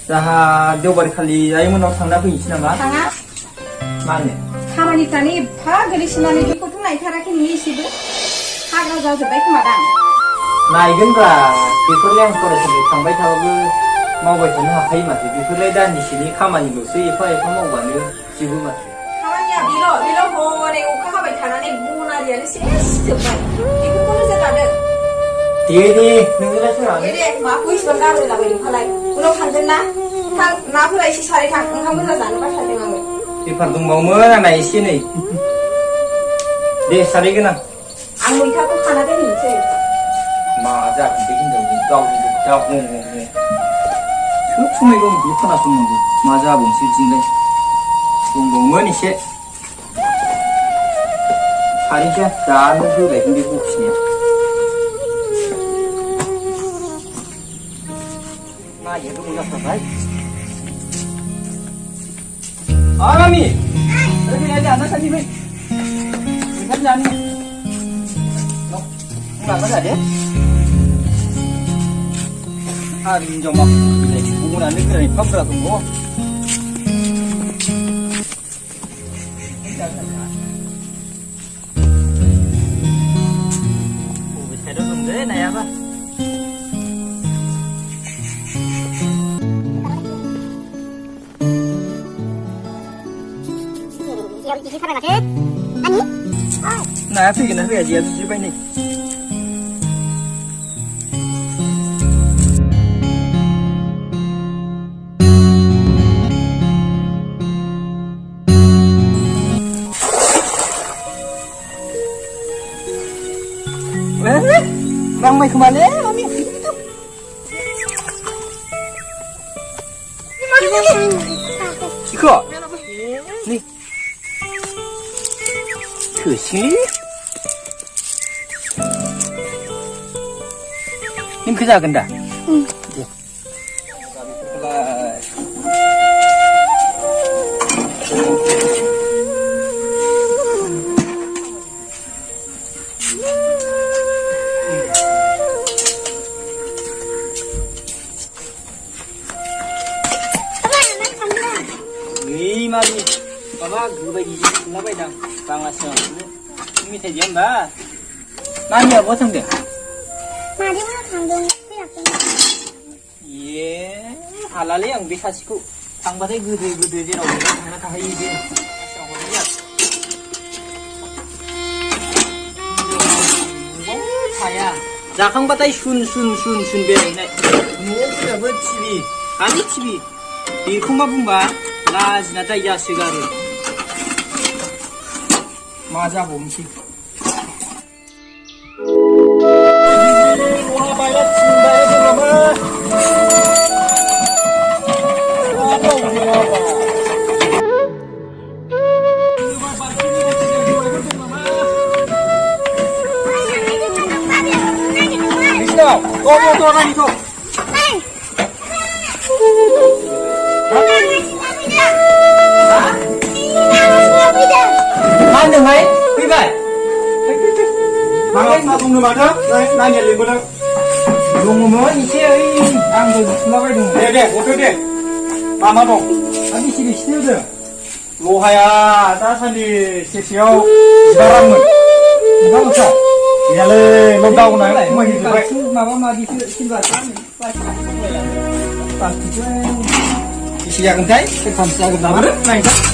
जाहा देवबार खालि आइमोनाव थांना फैनोसै नामा? थाङा। मानो? खामानिफ्रानो एफा गोलैसोनानै बेखौथ' नायथाराखै नों एसेबो। हाग्रा जाजोब्बाय खोमा दां। नायगोनब्रा बेफोरलाय आं फरायसालियाव थांबाय थाबाबो मावबाय थानो हाखायो माथो। बेफोरलाय दान्दिसेनि खामानिल'सो एफा एफा मावबानो जोबो माथो। खामानिया बेल' हनै अखा हाबाय थानानै बनारियानो सेस जोब्बाय। बेफोरखौ नोजोर लादों। दे नोंलाय सोरानो। दे माखौ इसेबां गारलायलाबायदों फालाय। उनाव थांगोन ना? थां नाफोरा एसे सारै थां ओंखाम गोजा जानो बाथारदों आङो। बेफार दंबावोमोन आंना एसे नै। दे सारैगोन आं मैथाखौ खाना दोनहैनोसै। मा जागोन बे हिनजावजों गावजों दा सोब समाय गावनिखौल' खोनासंनांगौ मा जाबावनोसै बिदिनोलाय दंबावोमोन एसे सारैसै जानो होलायगोन बे बखिनाया नागिर गोबाव जाथारबाय मामि फैलाय जाना साननि फै ओंखाम जानो लांबा जादे hari हिनजाव माखासे गुबुनानो गोरान एफा बुरजा दङ बबे साइडआव दंलै नायाबा नाया फैगोन ना फैया जेया जुजिबाय नै Bang kemana mami? Itu. Iko. Nih. Kesi. Ini kerja kan dah? Ya. Mari, Papa, gue bagi apa dah? Pangasnya, ini saja mbak. Nanya apa sang dia? Mari mana kandung, tidak kandung. Iya, halal yang bisa siku. Tang batai gede je orang mana tahu ini. Saya, zakang batai sun beri naik. Nuh kita bercibi, kali cibi. Di kumba bumba. लाजिना दायजासो गारो मा जाबावनोसै Hai, fैबाय मालाय मा बुंनो माथो नायनो लिंबोदों दङमोन एसे आंबो बुथुमलाबायदों दे गथो दे मा दं आं बेसे होदों लहाया दासान्दि सेरसेयाव 15 रांमोन ओंखामखौ गैयालै लकडाउनआ खमायजोब्बाय माबा माबिसो सिलभार बेसे जागोनथाय सेरथामसो जागोन नामा नायनोसै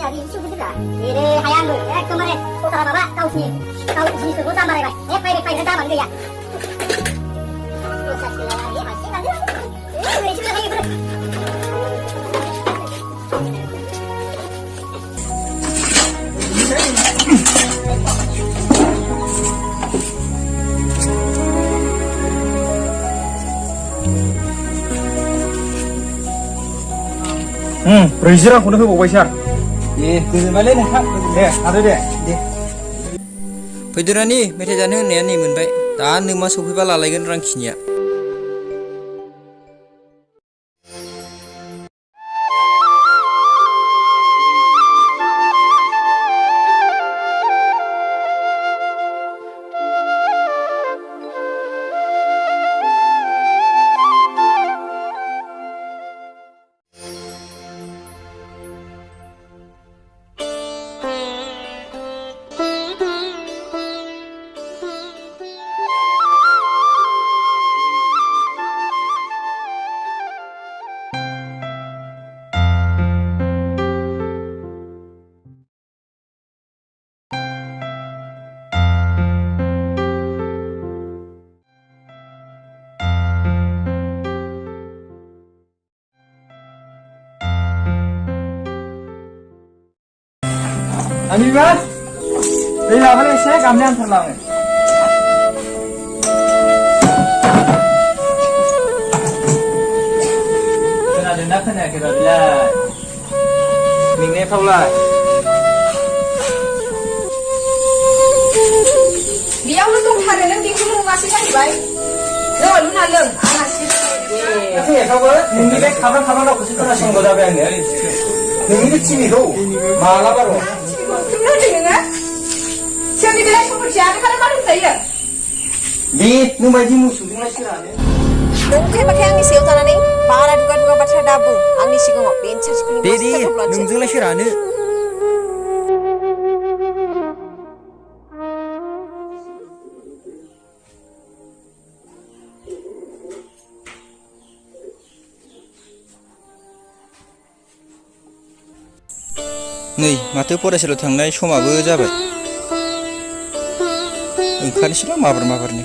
या बि सुबुदिब्रा एरे हाया आंबो एकदमबारे गथ'रा माबा गावसिनि जिनिसफोरखौ दाम बारायबाय फायनो दामानो गैया ब्रैजि रांखौनो होबावबाय सार दे गोजोनबायलै नोंथां दे आरो दे फैदो नानि मेथाइ जानो होननाया नै मोनबाय दा नों मा सफैबा लालायगोन रांखिनिया आंनिबा दै लाबोनो एसे गामनि आन्थारलाङो खोनादोंना खोनायाखैबा बिलाय मेंनायफ्रावलाय बेयावनो दंथारो नों बेखौनो नुवासै जाहैबाय लुना लों आंहा एफ्रावबो नोंनि बे खाब्रां रावखौसो खोनासंगौ जाबाय आङो नोंनि बे टिभिखौ मालाबा र' नोङो सोरनि बेलाय सम्पति आरो मा होनजायो बे नों बायदि मोसौजोंलाय सोरानो नों फैबाथाय आंनि सायाव जानानै बारा दुगा बाथ्रा दा बुं आंनि सिगाङाव बेन्सार स्कुलनि मास्टार थब्लानोसै नोंजोंलाय सोरानो नै माथो फरायसालियाव थांनाय समाबो जाबाय ओंखारनोसैलां माबारनो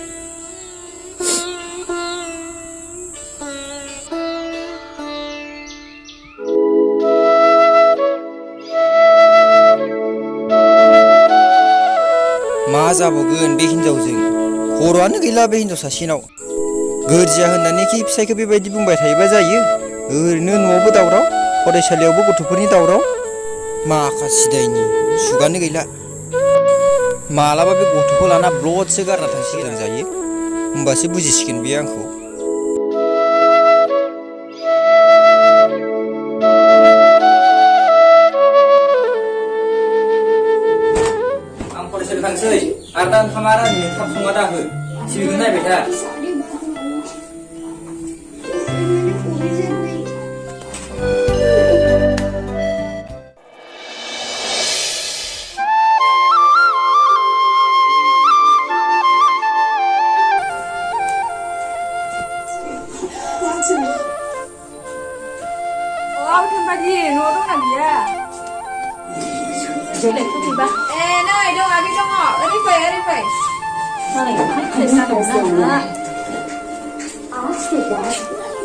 मा जाबावगोन बे हिनजावजों खर'आनो गैला बे हिनजाव सासेनाव गोरजिया होननानैखि फिसायखौ बेबायदि बुंबाय थायोबा जायो ओरैनो न'आवबो दावराव फरायसालियावबो गथ'फोरनि दावराव माखासे दायनि सुगानो गैला मालाबा बे गथ'खौ लाना ब्लडसो गारना थांसिगोन आं जायो होमबासो बुजिसिगोन बेयो आंखौ आं फरायसालियाव थांसै आरो दा ओंखामा रानिनो थाब संना दाहो टिभिखौ नायबाय था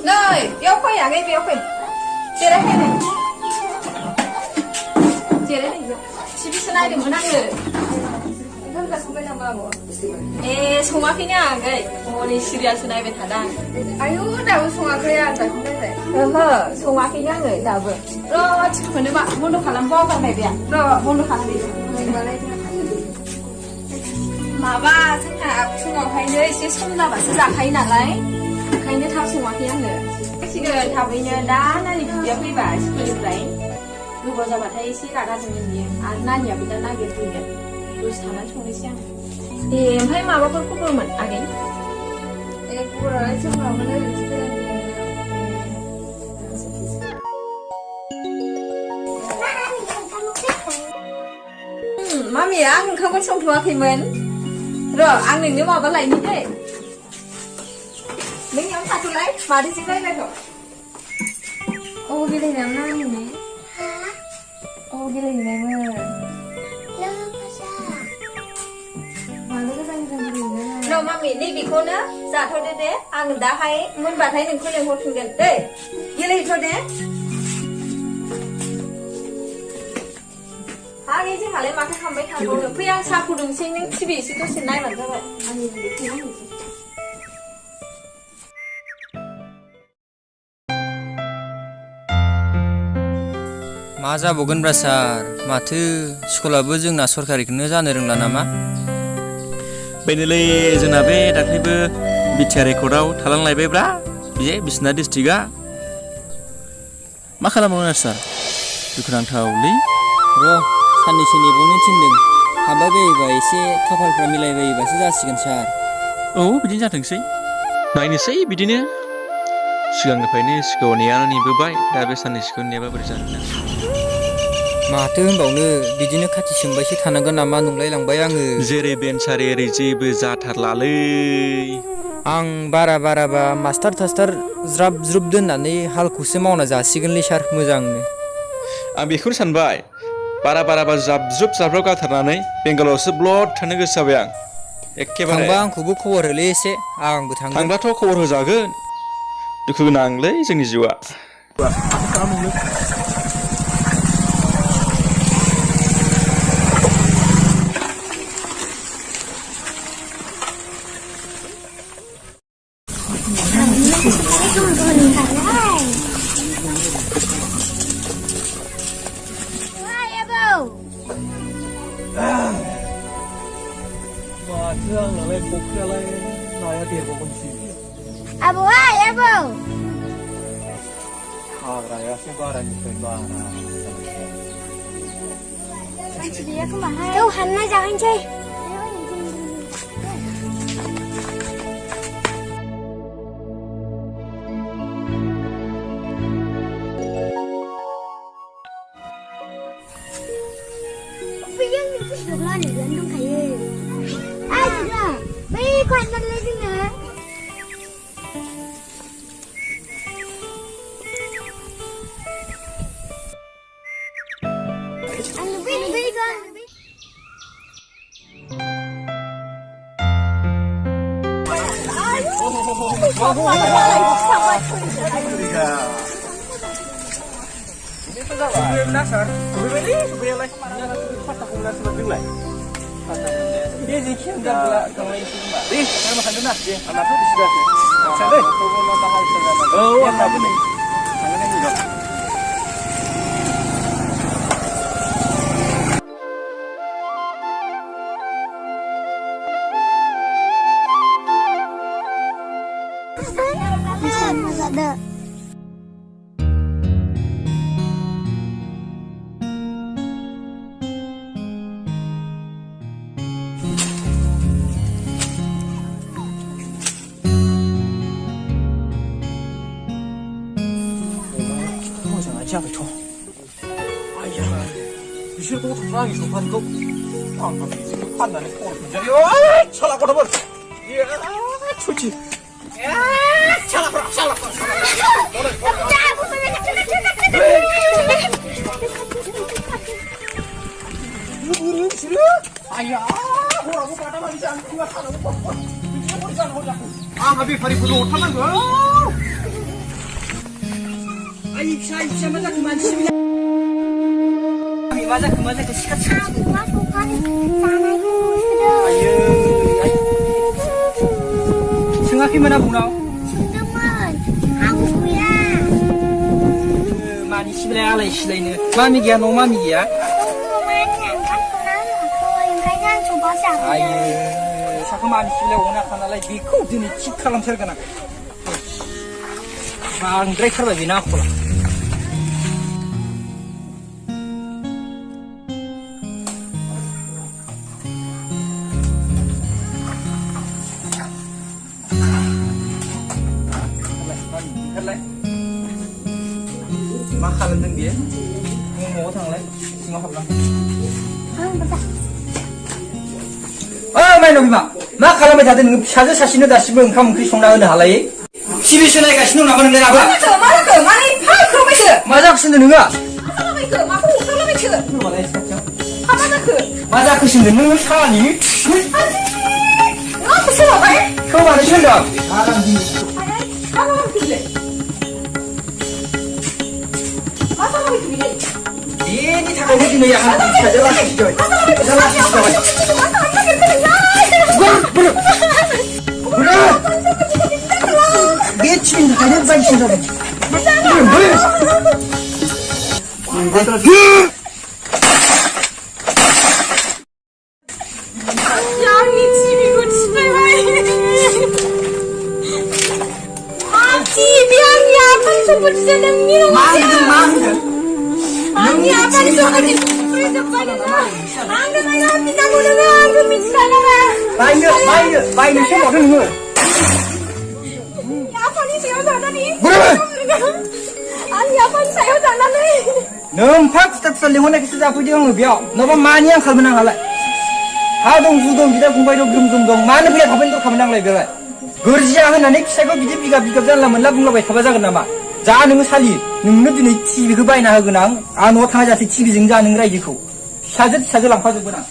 Nơi, béo khoai à cái béo khoai. Chị đấy hay này. Chị đấy này. Chị biết sao này thì muốn ăn rồi. Không là không biết làm bao. Ê, xong á cái nhà cái. Ôi, đi Syria sao này bên Thái Lan. Ayo, đâu xong á cái nhà, không biết đấy. Xong á cái nhà người đâu vừa. Rồi, chị phải nói bạn, muốn được khả năng bao con này vậy. Rồi, muốn được khả năng gì? Mình vào đây. माबा जोंना फुङावहायनो एसे सम जाबासो जाखायो नालाय ओंखायनो थाब सङाखै आङो सिगां थाबैनो दा नानि बिदाया फैबा स्कुलनिफ्राय गोबाव जाबाथाय एसे रागा जोंनो बियो आरो नानियाबो दा नागिरफैगोन दसे थानानै संनोसै आं ए ओमफ्राय माबाफोर खबरमोन आगै ए खबरालाय जोंनावनो ओरैनोसो बेरायनो मामिया आं ओंखामखौ संथ'वाखैमोन र' आं नोंनो माबा लायनि दै नों याव थाथ'लाय मादैजों रायज्लायथ' अ बेरायनायाव नाङो गेलेहैनायमोन मानो गोजान गोजान गेलेहैनाय न' मामि नैबेखौनो जाथ'दो दे आं दाहाय मोनबाथाय नोंखौ लेंहरफिनगोन दै गेलेहैथ' दे आगे जोंहालाय माथो खालामबाय थाबावनो फै आं साहा फुदुंसै नों टिभि एसे दसे नायबानो जाबाय आंनि बेखौनो होनोसै मा जाबावगोनब्रा सार माथो स्कुलाबो जोंना सरकारिखौनो जानो रोंला नामा बेनोलै जोंना बे दाख्लैबो बिटिआर रेकर्डआव थालांलायबायब्रा बे बिसनाथ डिस्ट्रिक्टआ मा खालामबावनो सार दुखुनांथावलै र' साननैसो नेबावनो थिनदों हाबा बायोबा एसे खाफालफ्रा मिलायबायोबासो जासिगोन सार औ बिदिनो जाथोंसै नायनोसै बिदिनो सिगांनिफ्रायनो सिगाङाव नेयानो नेबोबाय दा बे साननैसोखौ नेयाबा बोरै जानो माथो होनबावनो बिदिनो खाथि सोंबायसो थानांगोन नामा नंलायलांबाय आङो जेरै बेन्सारि ओरै जेबो जाथारलालै आं बाराबा मास्टार थास्टार ज्राब ज्रुब दोननानै हालखौसो मावना जासिगोनलै सार मोजांनो आं बेखौनो सानबाय बाराबा जाबज्रुब गारथारनानै बेंगालरावसो ब्लड थांनो गोसो जाबाय आं एखेबारे थांबा आंखौबो खबर होलै एसे आंबो थांगोन थांब्लाथ' खबर होजागोन दुखु गोनांलै जोंनि जिउआ माथो आंनालाय फख्रियालाय नाया देरबावगोनसो आबौहाय आबौ हाग्रायासो बारानिफ्राय बारा मानसि गैया खोमाहाय औ हानना जाहैनोसै फैगोन दंखायो आइया बै खाननानै जोङो ना सार सफैबायलै सफैनायालाय पासताखौ मोना सोरबा जोंलाय दे जेखि होनजाब्ला थांलायनोसै होनबा दे थांनो हागोन ना दे आंनाथ' बिसि जाखो आदसा दै औ आंनाबो नै थांनो नायगौ ada जाबायथ' आइया बिसोर गथ'फ्रा आंनि सफारिखौ आंहा बिदिनो फाननानै खबर मोनजायो साला गथ'फोर सयथि आंहा बेफारिफोरनो हरथारनांगौ आइ फिसा मा जाखो मानसि मा जाखो सिखा सोङाखैमोन आबौनाव मानि सिबिलाय आलाय सिलायनो मामि गैया न' मामि गैया आयो फिसाखौ मानि सिबिलाय अनाखा नालाय बेखौ दिनै थिग खालामथारगोन आं बांद्रायथारबाय बेना आखला मा खालामदों बियो न'आव थांलाय सिङाव हाबलां माइनाव बिमा मा खालामबाय थादों नोङो फिसाजो सासेनो दासिमबो ओंखाम ओंख्रि संना होनो हालायै टिभिसो नायगासिनो दं नामा नोंलाय आबा मा जाखो मानो एफा खालामबायसो मा जाखो नोङो मा खालामबायखो माखौ खालामबायसो मा जाखो सोंदों नों सानि मा समावहाय खोमानो सोंदों मा मावखिलै मा मावखिलै बेनि थाखायनो दिनै आंहा फिसाजो लाखिबाय बे थिंनि थाखायनो बायदिसिना जाबाय 양이 집이고 집에만 아 집이 아니야 아빠는 정말 진짜 내 미로 아니 아빠는 정말 불좀 빠르나 안 그러면 어디다 모르면 그 미치다가 바이는 쉐어 하는 거 아빠는 세워달라니 뭐라고 아니 아빠는 세워달라니 नों फा खुथा लिंहरनायखौसो जाफैदों आङो बेयाव नङाबा मानि आंखालमोन आंहालाय हा दं जु दं बिदा फंबाय दं ग्रोम ग्रोम दं मानो फैया थाबैनो दरखारमोन आंलाय बेलाय गोरजिया होननानै फिसाइखौ बिदि बिगाब बिगाब जानला मोनला बुंलाबाय थाबा जागोन नामा जा नोङो सालि नोंनो दिनै टिभिखौ बायना होगोन आं न'आव थाङा जाथे टिभिजों जा नों रायजोखौ फिसाजो लांफाजोबगोन आं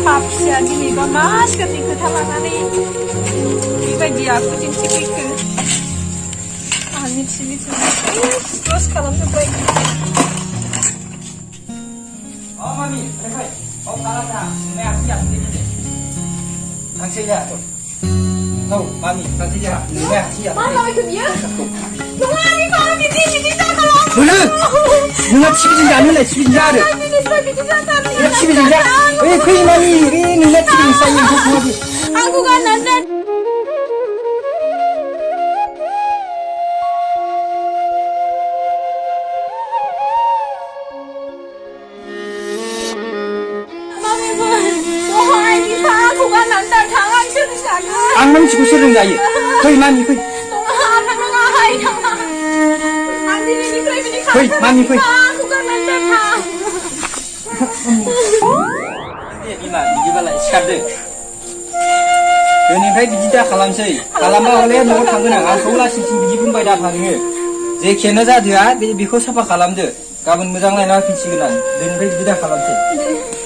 밥이야 니가 맛있게 그 담아나니 이거 아구 진짜 아니 집이 좀 스트레스 가는 거야 마미 빨리 가라자 내 앞이 안 되는데 당신이야 너 마미 당신이야 내 앞이 안 마마 왜 그러냐 동아리 마음이 뒤지다가 그래 누가 집이든지 안 눌래 집이든지 알아 내가 집이든지 왜 그이 마미 왜 누가 집이든지 싸이면 좋아하지 한국아 난다 안 넘치고 싫은 거 아니야 거의 마미 거의 거의 마미 거의 बिमा बिदिबालाय सिखारदो दिनैनिफ्राय बिदि दा खालामसै खालामबा हले न'आव थांगोन आं आंखौ लासिंसिं बिदि बुंबाय दा थाङो जेखियानो जादोआ बेखौ साफा खालामदो गाबोन मोजां लायना फैसिगोन आं दिनैनिफ्राय बिदि दा खालामसै